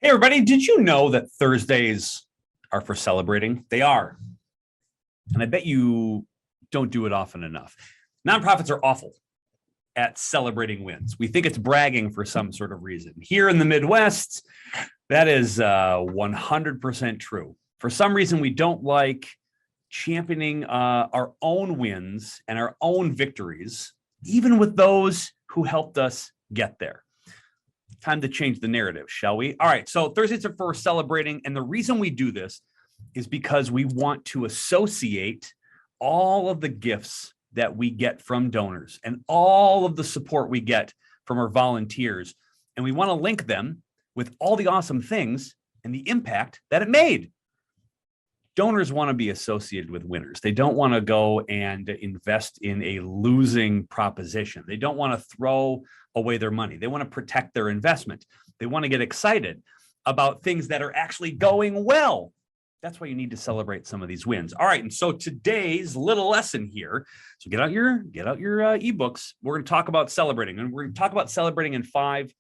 Hey, everybody, did you know that Thursdays are for celebrating? They are. And I bet you don't do it often enough. Nonprofits are awful at celebrating wins. We think it's bragging for some sort of reason. Here in the Midwest, that is 100% true. For some reason, we don't like championing our own wins and our own victories, even with those who helped us get there. Time to change the narrative, shall we? All right, so Thursdays are for celebrating, and the reason we do this is because we want to associate all of the gifts that we get from donors and all of the support we get from our volunteers, and we want to link them with all the awesome things and the impact that it made. Donors want to be associated with winners. They don't want to go and invest in a losing proposition. They don't want to throw away their money. They want to protect their investment. They want to get excited about things that are actually going well. That's why you need to celebrate some of these wins. All right, and so today's little lesson here. So get out your ebooks. We're going to talk about celebrating, and we're going to talk about celebrating in 5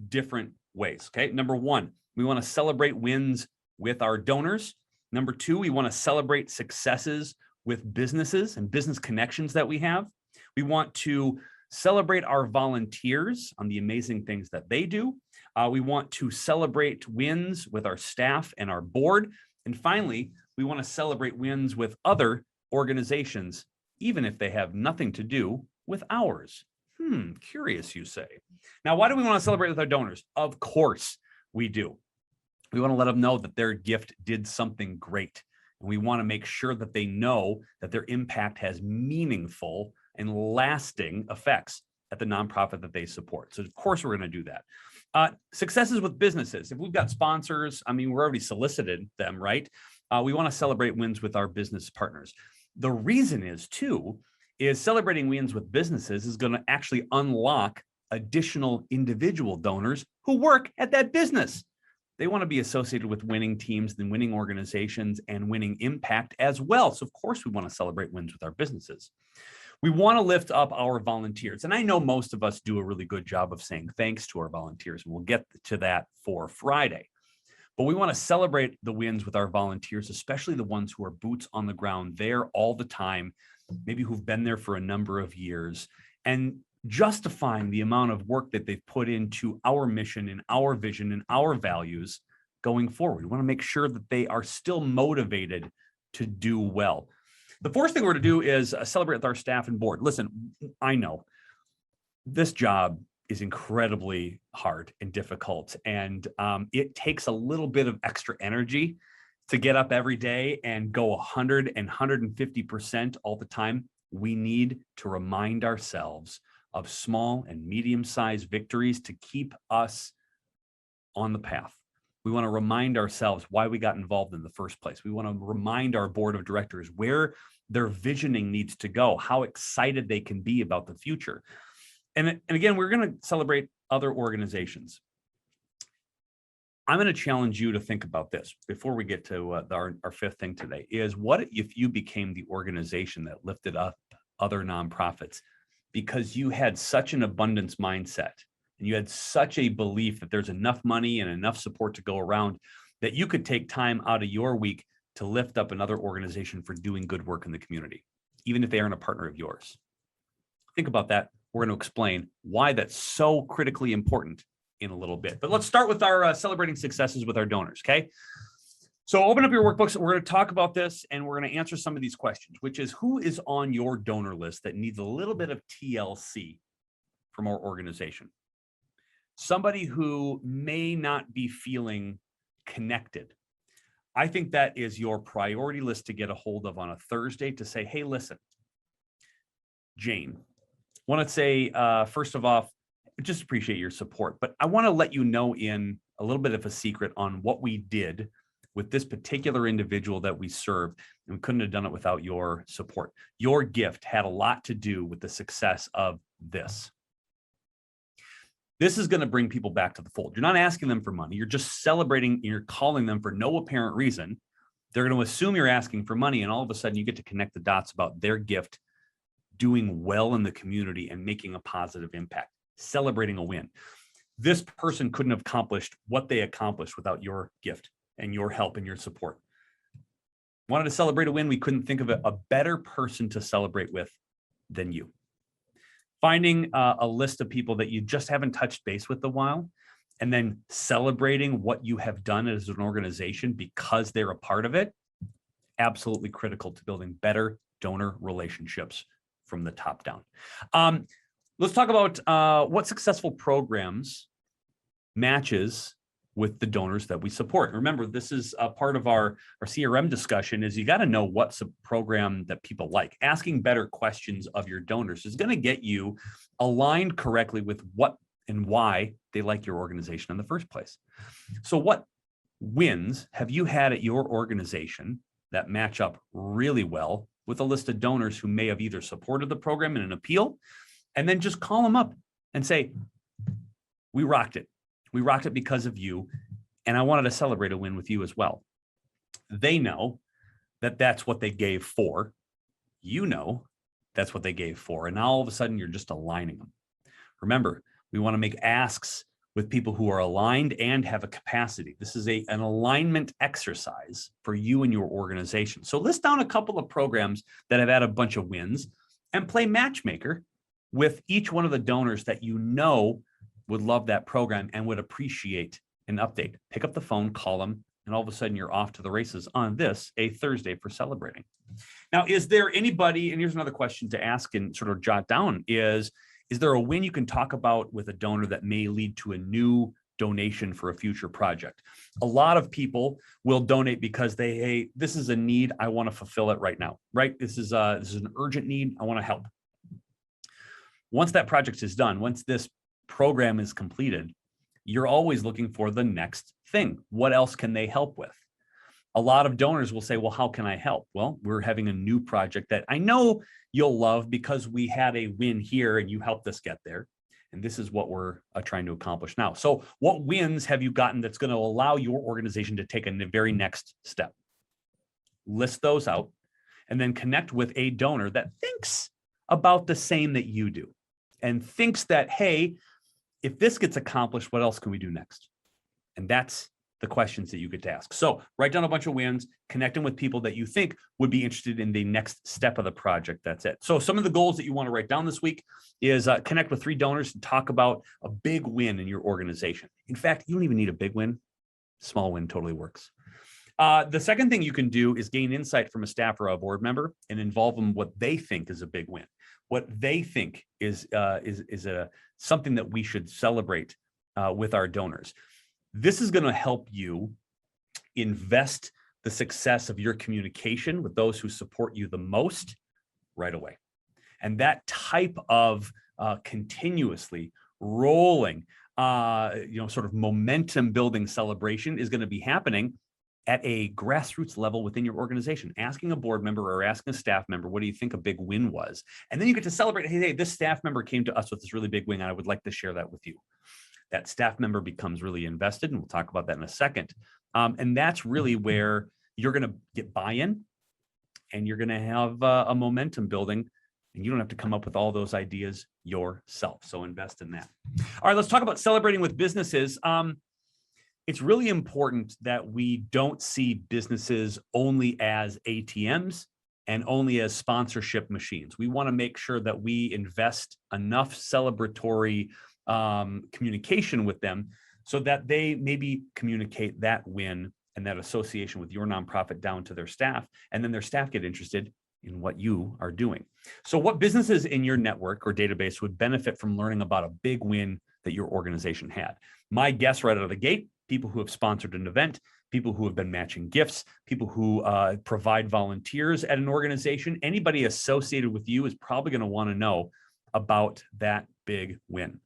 different ways. Okay, number 1, we want to celebrate wins with our donors. Number 2, we want to celebrate successes with businesses and business connections that we have. We want to celebrate our volunteers on the amazing things that they do. We want to celebrate wins with our staff and our board. And finally, we want to celebrate wins with other organizations, even if they have nothing to do with ours. Curious, you say. Now, why do we want to celebrate with our donors? Of course we do. We want to let them know that their gift did something great. And we want to make sure that they know that their impact has meaningful and lasting effects at the nonprofit that they support. So of course we're going to do that. Successes with businesses. If we've got sponsors, we're already solicited them, right? We want to celebrate wins with our business partners. The reason is celebrating wins with businesses is going to actually unlock additional individual donors who work at that business. They want to be associated with winning teams and winning organizations and winning impact as well. So of course we want to celebrate wins with our businesses. We want to lift up our volunteers. And I know most of us do a really good job of saying thanks to our volunteers. And we'll get to that for Friday. But we want to celebrate the wins with our volunteers, especially the ones who are boots on the ground there all the time, maybe who've been there for a number of years, and justifying the amount of work that they've put into our mission and our vision and our values going forward. We want to make sure that they are still motivated to do well. The fourth thing we're going to do is celebrate with our staff and board. Listen, I know this job is incredibly hard and difficult, and it takes a little bit of extra energy to get up every day and go 100 and 150% all the time. We need to remind ourselves of small and medium-sized victories to keep us on the path. We want to remind ourselves why we got involved in the first place. We want to remind our board of directors where their visioning needs to go, how excited they can be about the future. And again, we're going to celebrate other organizations. I'm going to challenge you to think about this before we get to our 5th thing today, is what if you became the organization that lifted up other nonprofits because you had such an abundance mindset and you had such a belief that there's enough money and enough support to go around that you could take time out of your week to lift up another organization for doing good work in the community, even if they aren't a partner of yours. Think about that. We're going to explain why that's so critically important in a little bit. But let's start with our celebrating successes with our donors, okay? So open up your workbooks. We're going to talk about this, and we're going to answer some of these questions, which is who is on your donor list that needs a little bit of TLC from our organization? Somebody who may not be feeling connected. I think that is your priority list to get a hold of on a Thursday to say, hey, listen, Jane, want to say, first of all, just appreciate your support, but I want to let you know in a little bit of a secret on what we did with this particular individual that we served, and we couldn't have done it without your support. Your gift had a lot to do with the success of this. This is going to bring people back to the fold. You're not asking them for money. You're just celebrating. You're calling them for no apparent reason. They're going to assume you're asking for money, and all of a sudden you get to connect the dots about their gift doing well in the community and making a positive impact, celebrating a win. This person couldn't have accomplished what they accomplished without your gift and your help and your support. Wanted to celebrate a win. We couldn't think of a better person to celebrate with than you. Finding a list of people that you just haven't touched base with a while, and then celebrating what you have done as an organization because they're a part of it, absolutely critical to building better donor relationships from the top down. Let's talk about what successful programs matches with the donors that we support. Remember, this is a part of our CRM discussion is you got to know what's a program that people like. Asking better questions of your donors is going to get you aligned correctly with what and why they like your organization in the first place. So what wins have you had at your organization that match up really well with a list of donors who may have either supported the program in an appeal, and then just call them up and say, we rocked it. We rocked it because of you, and I wanted to celebrate a win with you as well. They know that that's what they gave for. You know that's what they gave for, and now all of a sudden you're just aligning them. Remember, we want to make asks with people who are aligned and have a capacity. This is an alignment exercise for you and your organization. So list down a couple of programs that have had a bunch of wins and play matchmaker with each one of the donors that you know would love that program and would appreciate an update. Pick up the phone, call them, and all of a sudden you're off to the races on this, a Thursday for celebrating. Now, is there anybody, and here's another question to ask and sort of jot down, is there a win you can talk about with a donor that may lead to a new donation for a future project? A lot of people will donate because hey, this is a need, I want to fulfill it right now, right? This is an urgent need, I want to help. Once that project is done, once this program is completed, you're always looking for the next thing. What else can they help with? A lot of donors will say, well, how can I help? Well, we're having a new project that I know you'll love because we had a win here and you helped us get there. And this is what we're trying to accomplish now. So what wins have you gotten that's going to allow your organization to take a very next step? List those out and then connect with a donor that thinks about the same that you do and thinks that, hey, if this gets accomplished, what else can we do next? And that's the questions that you get to ask. So write down a bunch of wins, connect them with people that you think would be interested in the next step of the project. That's it. So some of the goals that you want to write down this week is connect with 3 donors and talk about a big win in your organization. In fact, you don't even need a big win. Small win totally works. The second thing you can do is gain insight from a staff or a board member and involve them what they think is a big win, what they think is something that we should celebrate with our donors. This is going to help you invest the success of your communication with those who support you the most right away. And that type of continuously rolling, sort of momentum building celebration is going to be happening at a grassroots level within your organization. Asking a board member or asking a staff member, what do you think a big win was? And then you get to celebrate, hey, this staff member came to us with this really big win, and I would like to share that with you. That staff member becomes really invested, and we'll talk about that in a second. And that's really where you're going to get buy-in, and you're going to have a momentum building, and you don't have to come up with all those ideas yourself. So invest in that. All right, let's talk about celebrating with businesses. It's really important that we don't see businesses only as ATMs and only as sponsorship machines. We want to make sure that we invest enough celebratory communication with them so that they maybe communicate that win and that association with your nonprofit down to their staff, and then their staff get interested in what you are doing. So what businesses in your network or database would benefit from learning about a big win that your organization had? My guess right out of the gate, people who have sponsored an event, people who have been matching gifts, people who provide volunteers at an organization, anybody associated with you is probably going to want to know about that big win.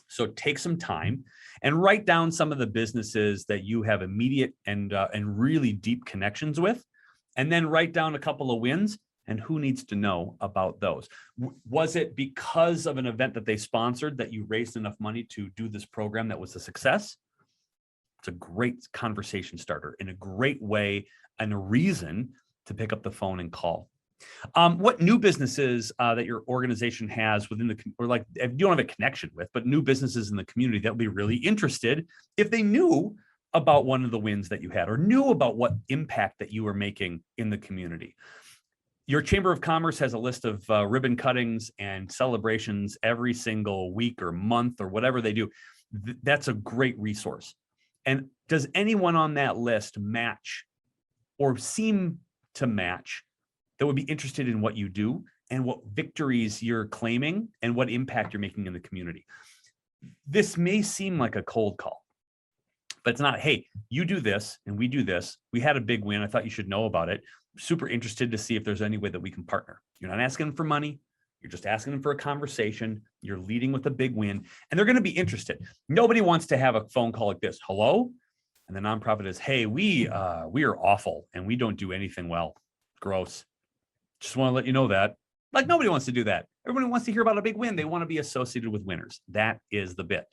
So take some time and write down some of the businesses that you have immediate and really deep connections with, and then write down a couple of wins and who needs to know about those. Was it because of an event that they sponsored that you raised enough money to do this program that was a success? It's a great conversation starter and a great way and a reason to pick up the phone and call. What new businesses that your organization has within the, or like if you don't have a connection with, but new businesses in the community that will be really interested if they knew about one of the wins that you had or knew about what impact that you were making in the community. Your Chamber of Commerce has a list of ribbon cuttings and celebrations every single week or month or whatever they do. That's a great resource. And does anyone on that list match or seem to match that would be interested in what you do and what victories you're claiming and what impact you're making in the community? This may seem like a cold call, but it's not. Hey, you do this and we do this. We had a big win. I thought you should know about it. Super interested to see if there's any way that we can partner. You're not asking them for money. You're just asking them for a conversation. You're leading with a big win, and they're going to be interested. Nobody wants to have a phone call like this. Hello? And the nonprofit is, hey, we are awful and we don't do anything well. Gross. Just want to let you know that. Like, nobody wants to do that. Everybody wants to hear about a big win. They want to be associated with winners. That is the bit.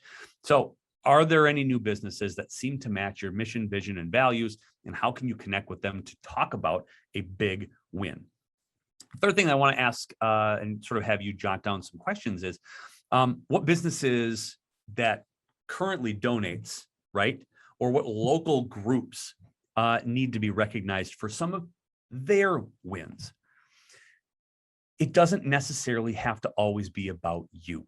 So are there any new businesses that seem to match your mission, vision, and values? And how can you connect with them to talk about a big win? Third thing I want to ask and sort of have you jot down some questions is what businesses that currently donates, right? Or what local groups need to be recognized for some of their wins. It doesn't necessarily have to always be about you.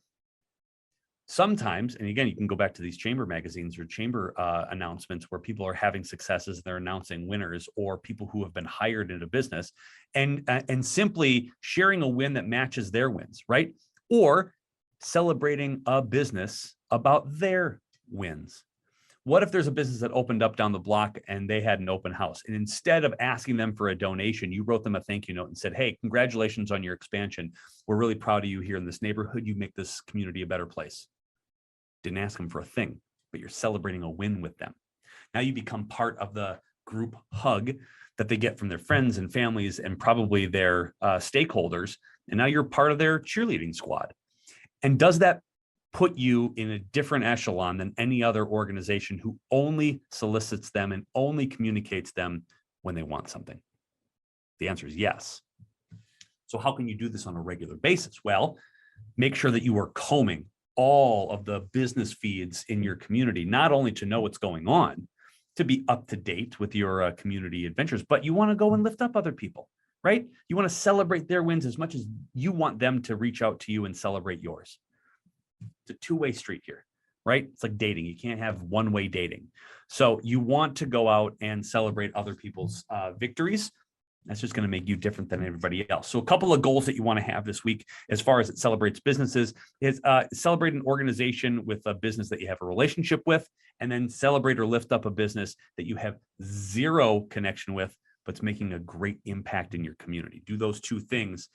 Sometimes, and again, you can go back to these chamber magazines or chamber announcements where people are having successes, they're announcing winners, or people who have been hired in a business, and simply sharing a win that matches their wins, right? Or celebrating a business about their wins. What if there's a business that opened up down the block and they had an open house, and instead of asking them for a donation, you wrote them a thank you note and said, hey, congratulations on your expansion. We're really proud of you here in this neighborhood. You make this community a better place. Didn't ask them for a thing, but you're celebrating a win with them. Now you become part of the group hug that they get from their friends and families and probably their stakeholders. And now you're part of their cheerleading squad. And does that put you in a different echelon than any other organization who only solicits them and only communicates them when they want something? The answer is yes. So how can you do this on a regular basis? Well, make sure that you are combing all of the business feeds in your community, not only to know what's going on, to be up to date with your community adventures, but you want to go and lift up other people, right? You want to celebrate their wins as much as you want them to reach out to you and celebrate yours. It's a two-way street here, right? It's like dating. You can't have one-way dating. So you want to go out and celebrate other people's victories. That's just going to make you different than everybody else. So a couple of goals that you want to have this week, as far as it celebrates businesses, is celebrate an organization with a business that you have a relationship with, and then celebrate or lift up a business that you have zero connection with, but it's making a great impact in your community. Do those two things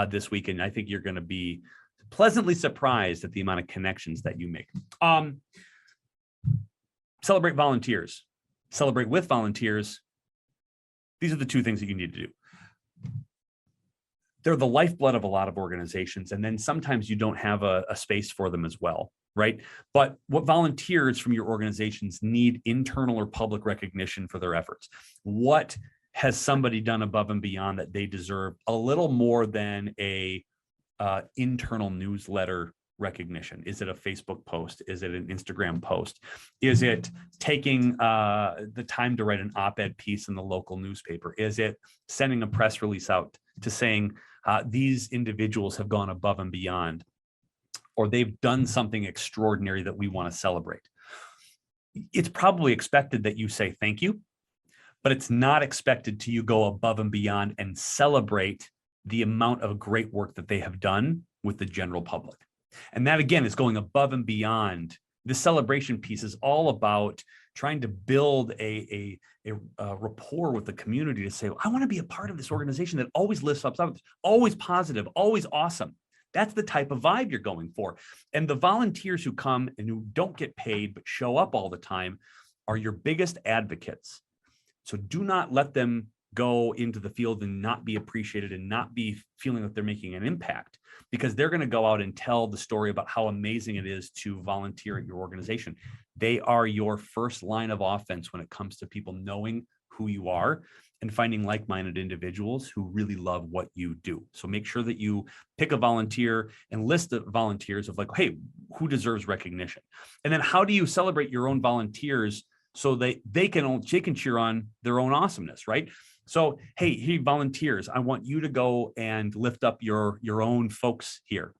this week, and I think you're going to be pleasantly surprised at the amount of connections that you make. Celebrate volunteers. Celebrate with volunteers. These are the two things that you need to do. They're the lifeblood of a lot of organizations, and then sometimes you don't have a space for them as well, right? But what volunteers from your organizations need internal or public recognition for their efforts. What has somebody done above and beyond that they deserve a little more than a internal newsletter recognition? Is it a Facebook post? Is it an Instagram post? Is it taking the time to write an op-ed piece in the local newspaper? Is it sending a press release out to saying these individuals have gone above and beyond, or they've done something extraordinary that we want to celebrate? It's probably expected that you say thank you, but it's not expected to you go above and beyond and celebrate the amount of great work that they have done with the general public. And that, again, is going above and beyond. This celebration piece is all about trying to build a rapport with the community to say, well, I want to be a part of this organization that always lifts up, always positive, always awesome. That's the type of vibe you're going for. And the volunteers who come and who don't get paid but show up all the time are your biggest advocates. So do not let them go into the field and not be appreciated and not be feeling that they're making an impact, because they're going to go out and tell the story about how amazing it is to volunteer at your organization. They are your first line of offense when it comes to people knowing who you are and finding like-minded individuals who really love what you do. So make sure that you pick a volunteer and list the volunteers of like, hey, who deserves recognition? And then how do you celebrate your own volunteers so they can cheer on their own awesomeness, right? So, hey, volunteers, I want you to go and lift up your own folks here.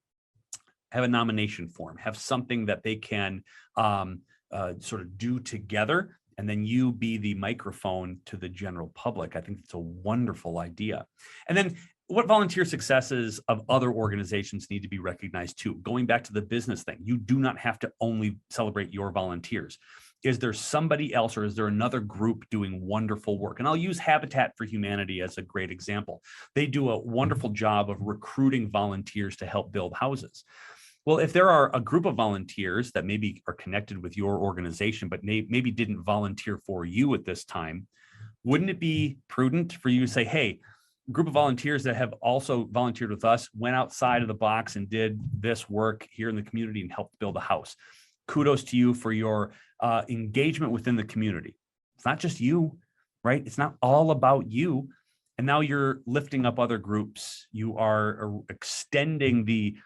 Have a nomination form, have something that they can sort of do together, and then you be the microphone to the general public. I think it's a wonderful idea. And then what volunteer successes of other organizations need to be recognized too. Going back to the business thing, you do not have to only celebrate your volunteers. Is there somebody else or is there another group doing wonderful work? And I'll use Habitat for Humanity as a great example. They do a wonderful job of recruiting volunteers to help build houses. Well, if there are a group of volunteers that maybe are connected with your organization, but maybe didn't volunteer for you at this time, wouldn't it be prudent for you to say, hey, a group of volunteers that have also volunteered with us went outside of the box and did this work here in the community and helped build a house. Kudos to you for your engagement within the community. It's not just you, right? It's not all about you. And now you're lifting up other groups. You are extending the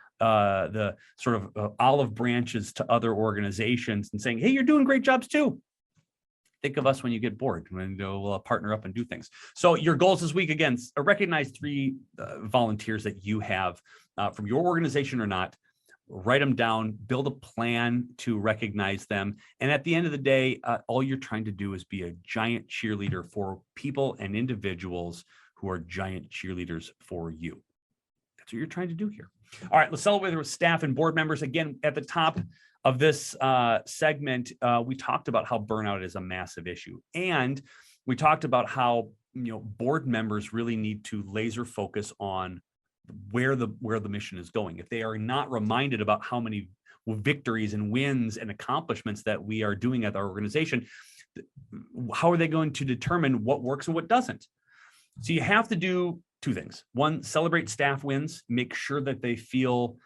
sort of olive branches to other organizations and saying, hey, you're doing great jobs too. Think of us when you get bored, when we'll partner up and do things. So your goals this week, again, recognize 3 volunteers that you have from your organization or not. Write them down, build a plan to recognize them. And at the end of the day, all you're trying to do is be a giant cheerleader for people and individuals who are giant cheerleaders for you. That's what you're trying to do here. All right, let's celebrate with staff and board members. Again, at the top of this segment, we talked about how burnout is a massive issue. And we talked about how board members really need to laser focus on where the mission is going. If they are not reminded about how many victories and wins and accomplishments that we are doing at our organization, how are they going to determine what works and what doesn't? So you have to do 2 things. 1, celebrate staff wins, make sure that they feel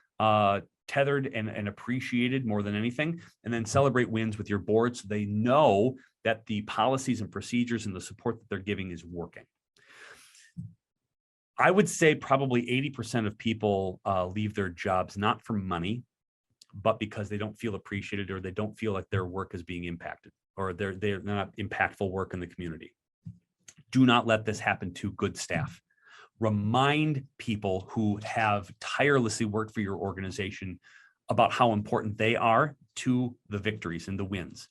tethered and appreciated more than anything, and then celebrate wins with your board so they know that the policies and procedures and the support that they're giving is working. I would say probably 80% of people leave their jobs not for money, but because they don't feel appreciated or they don't feel like their work is being impacted or they're not impactful work in the community. Do not let this happen to good staff. Remind people who have tirelessly worked for your organization about how important they are to the victories and the wins.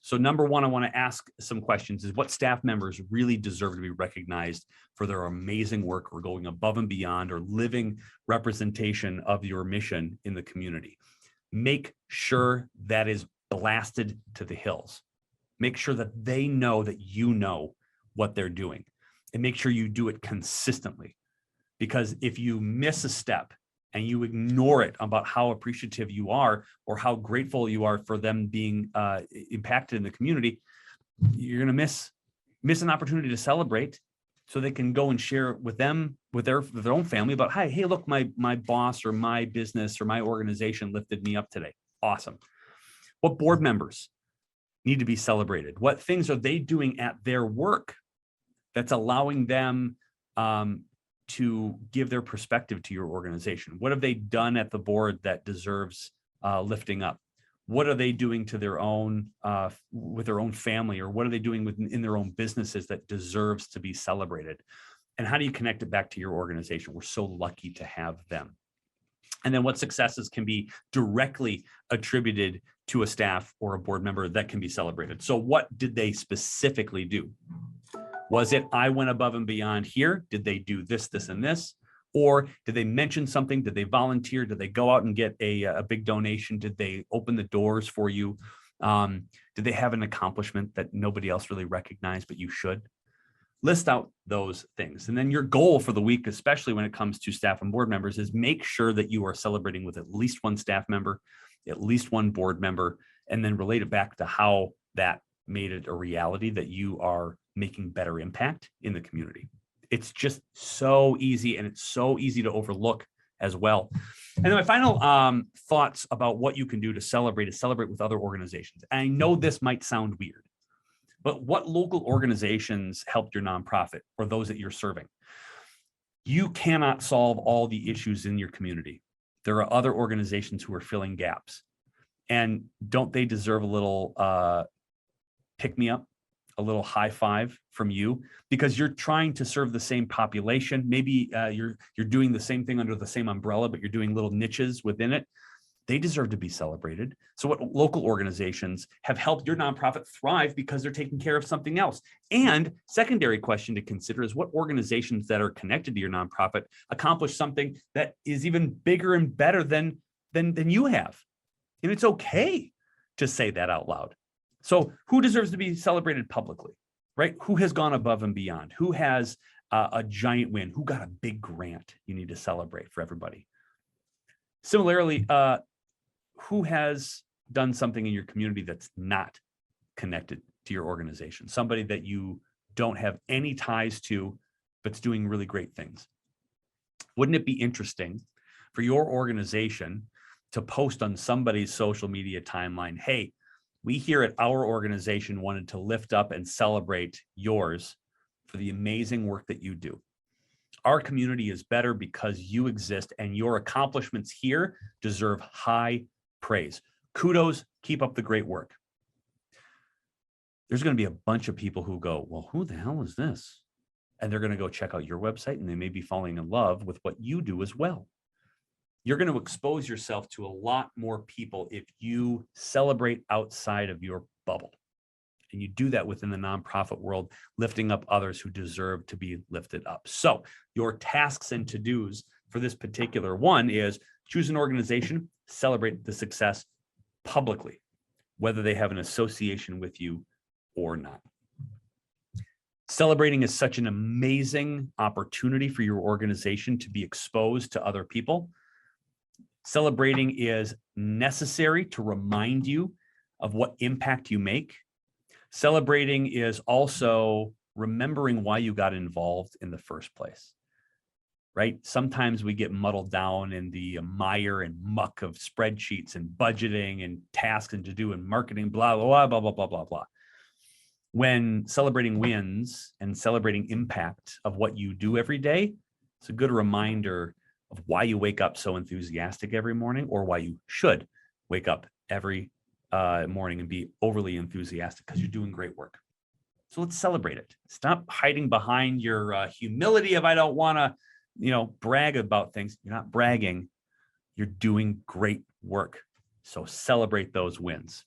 So number 1, I want to ask some questions is what staff members really deserve to be recognized for their amazing work or going above and beyond or living representation of your mission in the community. Make sure that is blasted to the hills. Make sure that they know that you know what they're doing. And make sure you do it consistently, because if you miss a step and you ignore it about how appreciative you are or how grateful you are for them being impacted in the community, you're going to miss an opportunity to celebrate so they can go and share with them, with their own family about, hey, look, my boss or my business or my organization lifted me up today. Awesome. What board members need to be celebrated? What things are they doing at their work that's allowing them to give their perspective to your organization? What have they done at the board that deserves lifting up? What are they doing to their own, with their own family, or what are they doing in their own businesses that deserves to be celebrated? And how do you connect it back to your organization? We're so lucky to have them. And then what successes can be directly attributed to a staff or a board member that can be celebrated? So what did they specifically do? Was it, I went above and beyond here? Did they do this, this, and this? Or did they mention something? Did they volunteer? Did they go out and get a big donation? Did they open the doors for you? Did they have an accomplishment that nobody else really recognized, but you should? List out those things. And then your goal for the week, especially when it comes to staff and board members, is make sure that you are celebrating with at least 1 staff member, at least 1 board member, and then relate it back to how that made it a reality that you are making better impact in the community. It's just so easy, and it's so easy to overlook as well. And then my final thoughts about what you can do to celebrate is celebrate with other organizations. And I know this might sound weird, But what local organizations helped your nonprofit or those that you're serving? You cannot solve all the issues in your community. There are other organizations who are filling gaps. And don't they deserve a little pick me up, a little high five from you? Because you're trying to serve the same population. Maybe you're doing the same thing under the same umbrella, but you're doing little niches within it. They deserve to be celebrated. So what local organizations have helped your nonprofit thrive because they're taking care of something else? And secondary question to consider is what organizations that are connected to your nonprofit accomplish something that is even bigger and better than you have. And it's okay to say that out loud. So who deserves to be celebrated publicly, right? Who has gone above and beyond? Who has a giant win? Who got a big grant you need to celebrate for everybody? Similarly, who has done something in your community that's not connected to your organization? Somebody that you don't have any ties to, but's doing really great things. Wouldn't it be interesting for your organization to post on somebody's social media timeline, hey, we here at our organization wanted to lift up and celebrate yours for the amazing work that you do. Our community is better because you exist, and your accomplishments here deserve high praise. Kudos, keep up the great work. There's going to be a bunch of people who go, well, who the hell is this? And they're going to go check out your website, and they may be falling in love with what you do as well. You're going to expose yourself to a lot more people if you celebrate outside of your bubble. And you do that within the nonprofit world, lifting up others who deserve to be lifted up. So your tasks and to-dos for this particular one is choose an organization, celebrate the success publicly, whether they have an association with you or not. Celebrating is such an amazing opportunity for your organization to be exposed to other people. Celebrating is necessary to remind you of what impact you make. Celebrating is also remembering why you got involved in the first place, right? Sometimes we get muddled down in the mire and muck of spreadsheets and budgeting and tasks and to do and marketing, blah, blah, blah, blah, blah, blah, blah. When celebrating wins and celebrating impact of what you do every day, it's a good reminder of why you wake up so enthusiastic every morning, or why you should wake up every morning and be overly enthusiastic because you're doing great work. So let's celebrate it. Stop hiding behind your humility of I don't want to, brag about things. You're not bragging. You're doing great work. So celebrate those wins.